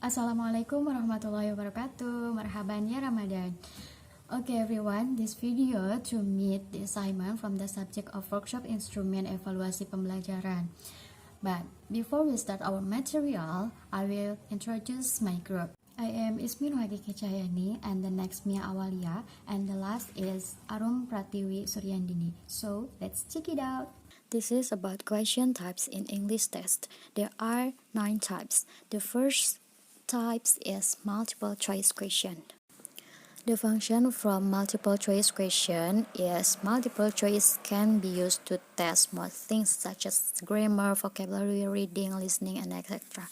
Assalamualaikum warahmatullahi wabarakatuh. Marhaban ya Ramadan. Okay everyone, this video to meet the assignment from the subject of workshop instrument evaluasi pembelajaran. But before we start our material, I will introduce my group. I am Ismi Nurhakiki C and the next me Awalia and the last is Arum, Pratiwi, Suryandini. So let's check it out. This is about question types in English test. There are 9 types. The first types is multiple choice question. The function from multiple choice question is multiple choice can be used to test most things such as grammar, vocabulary, reading, listening, and etc.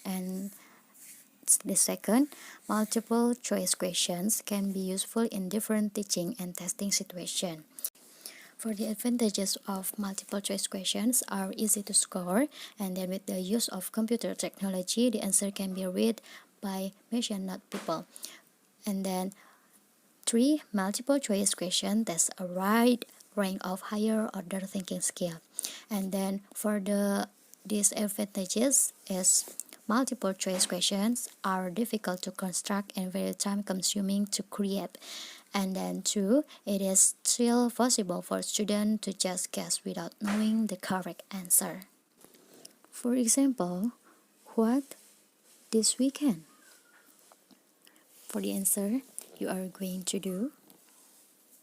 And the second, multiple choice questions can be useful in different teaching and testing situations. For the advantages of multiple choice questions are easy to score, and then with the use of computer technology, the answer can be read by machine, not people. And then 3. Multiple choice question test a wide range of higher order thinking skill. And then for the disadvantages is multiple choice questions are difficult to construct and very time consuming to create. And then 2, it is still possible for students to just guess without knowing the correct answer. For example, what this weekend? For the answer, you are going to do.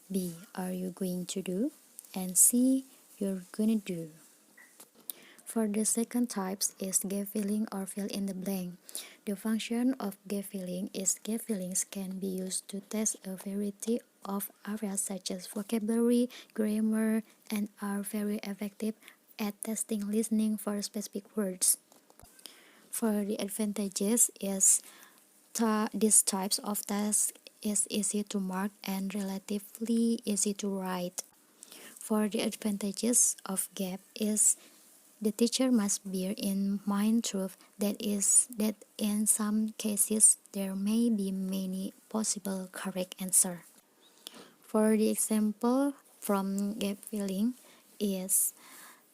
B, are you going to do? And C, you're gonna do. For the second types is gap filling or fill in the blank. The function of gap filling is gap fillings can be used to test a variety of areas such as vocabulary, grammar, and are very effective at testing listening for specific words. For the advantages is these types of tests is easy to mark and relatively easy to write. For the advantages of gap is the teacher must bear in mind truth that is that in some cases there may be many possible correct answers. For the example from gap filling is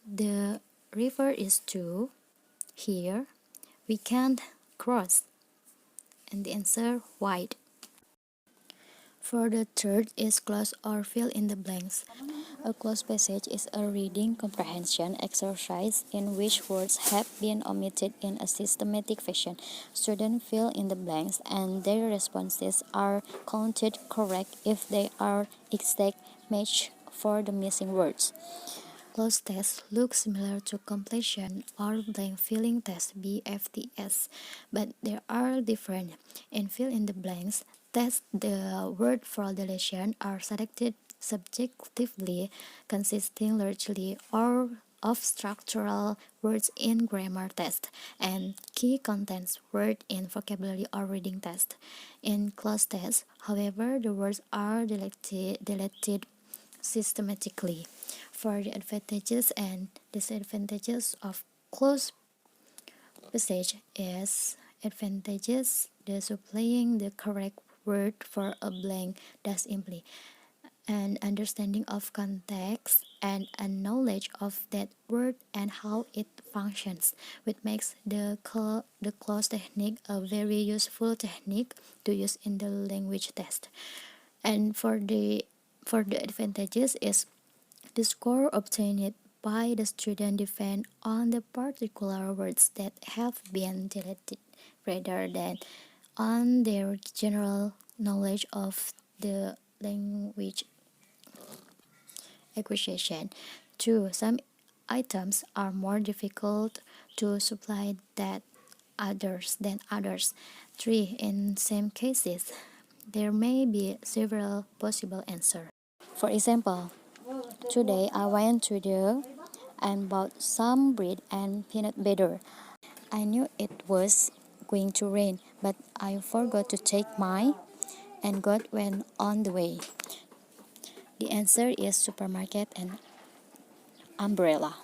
the river is too here we can't cross, and the answer wide. For the third is close or fill in the blanks. A closed passage is a reading comprehension exercise in which words have been omitted in a systematic fashion. Students fill in the blanks and their responses are counted correct if they are exact match for the missing words. Closed tests look similar to completion or blank filling test BFTS, but they are different. In fill in the blanks test, the word for deletion are selected subjectively, consisting largely or of structural words in grammar test and key contents word in vocabulary or reading test. In closed test, however, the words are deleted systematically. For the advantages and disadvantages of closed passage is advantages: the supplying the correct word for a blank does imply an understanding of context and a knowledge of that word and how it functions, which makes the closed technique a very useful technique to use in the language test. And for the advantages is the score obtained by the student depend on the particular words that have been deleted rather than on their general knowledge of the language acquisition. 2. Some items are more difficult to supply than others. 3. In some cases, there may be several possible answers. For example, today I went to the and bought some bread and peanut butter. I knew it was going to rain, but I forgot to take my and got went on the way. The answer is supermarket and umbrella.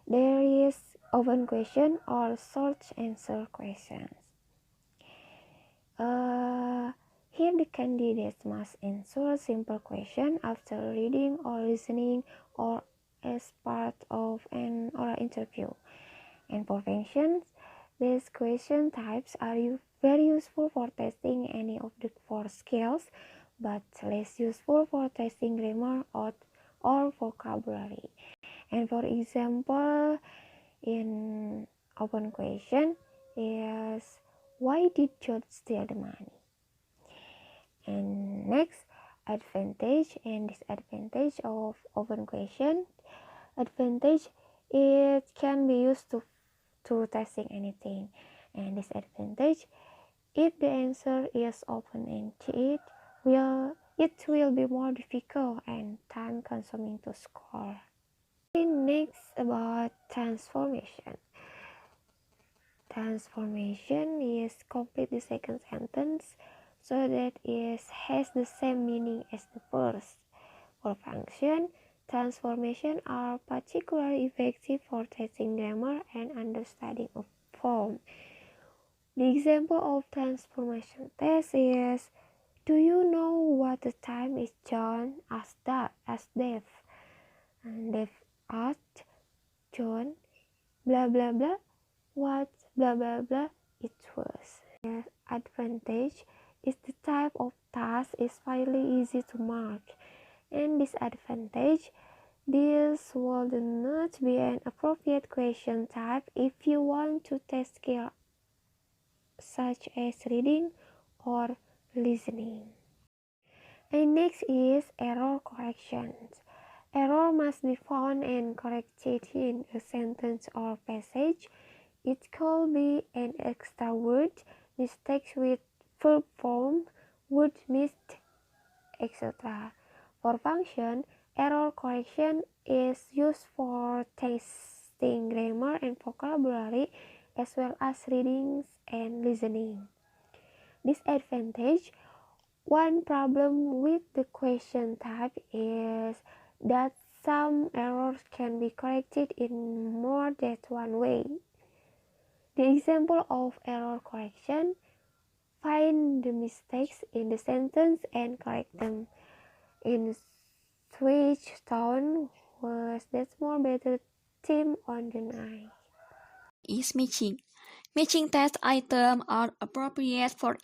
There is open question or short answer questions. Here the candidates must answer simple question after reading or listening or as part of an oral interview. And for questions, These question types are very useful for testing any of the four skills, but less useful for testing grammar or vocabulary. And for example, in open question is, why did John steal the money? And next, advantage and disadvantage of open question. Advantage, it can be used to testing anything. And disadvantage, if the answer is open-ended, it will be more difficult and time-consuming to score. Next, about transformation. Transformation is complete the second sentence so that it has the same meaning as the first. For function, transformation are particularly effective for testing grammar and understanding of form. The example of transformation test is, do you know what the time is, John? Asked Dave. And Dave asked John, blah blah blah, what blah blah blah it was. The advantage is the type of task is fairly easy to mark. And disadvantage, this would not be an appropriate question type if you want to test skills such as reading or listening. And next is error corrections. Error must be found and corrected in a sentence or passage. It could be an extra word, mistakes with verb form, word missed, etc. For function, error correction is used for testing grammar and vocabulary as well as reading and listening. Disadvantage, one problem with the question type is that some errors can be corrected in more than one way. The example of error correction, find the mistakes in the sentence and correct them. In switch tone was that's more better team on the night. Is matching. Matching test items are appropriate for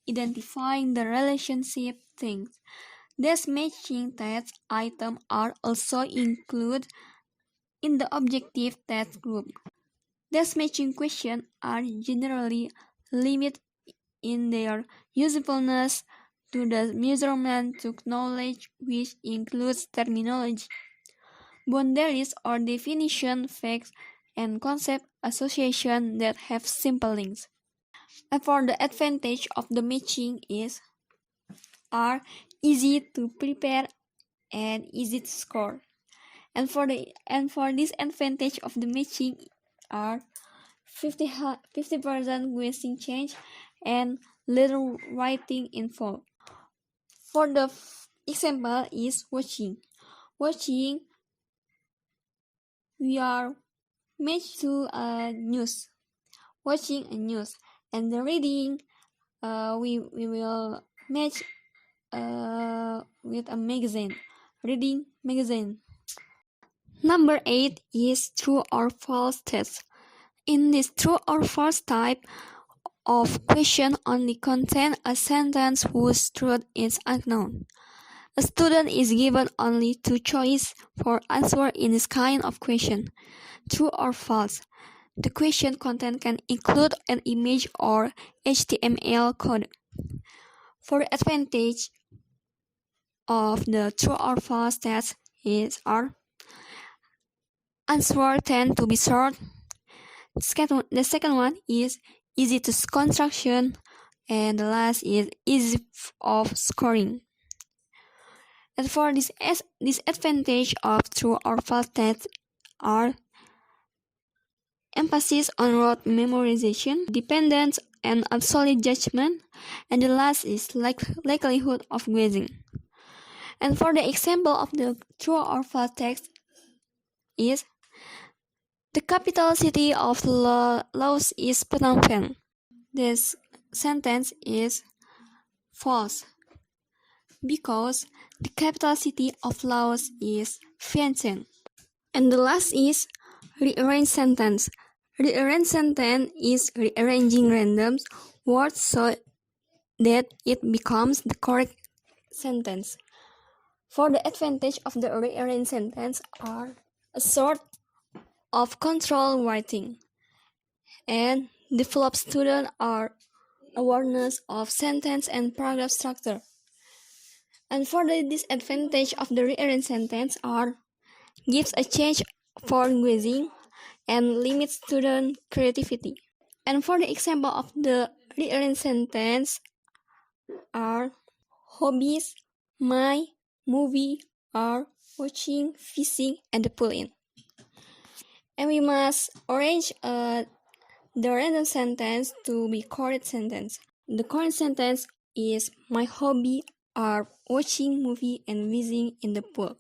identifying the relationship things. These matching test items are also included in the objective test group. These matching questions are generally limited in their usefulness to the measurement to knowledge, which includes terminology, boundaries or definition, facts, and concept association that have simple links. And for the advantage of the matching are easy to prepare and easy to score. And for this advantage of the matching are 50% guessing change and little writing involved. For the example is watching. Watching, we are matched to a news. Watching a news. And the reading, we will match with a magazine. Reading magazine. Number 8 is true or false test. In this true or false type of question only contain a sentence whose truth is unknown. A student is given only two choices for answer in this kind of question, true or false. The question content can include an image or HTML code. For the advantage of the true or false test are answer tend to be short. The second one is easy to construction, and the last is easy of scoring. And for this disadvantage of true or false tests are emphasis on rote memorization, dependence and absolute judgment, and the last is likelihood of guessing. And for the example of the true or false text is the capital city of Laos is Phnom Penh. This sentence is false because the capital city of Laos is Vientiane. And the last is rearrange sentence. Rearrange sentence is rearranging random words so that it becomes the correct sentence. For the advantage of the rearranged sentence are a sort of control writing and develop student our awareness of sentence and paragraph structure. And for the disadvantage of the rearranged sentence are gives a change for guessing and limits student creativity. And for the example of the rearranged sentence are hobbies, my movie are watching, fishing, and the pool in. And we must arrange the random sentence to be correct sentence. The correct sentence is my hobby are watching movie and visiting in the pool.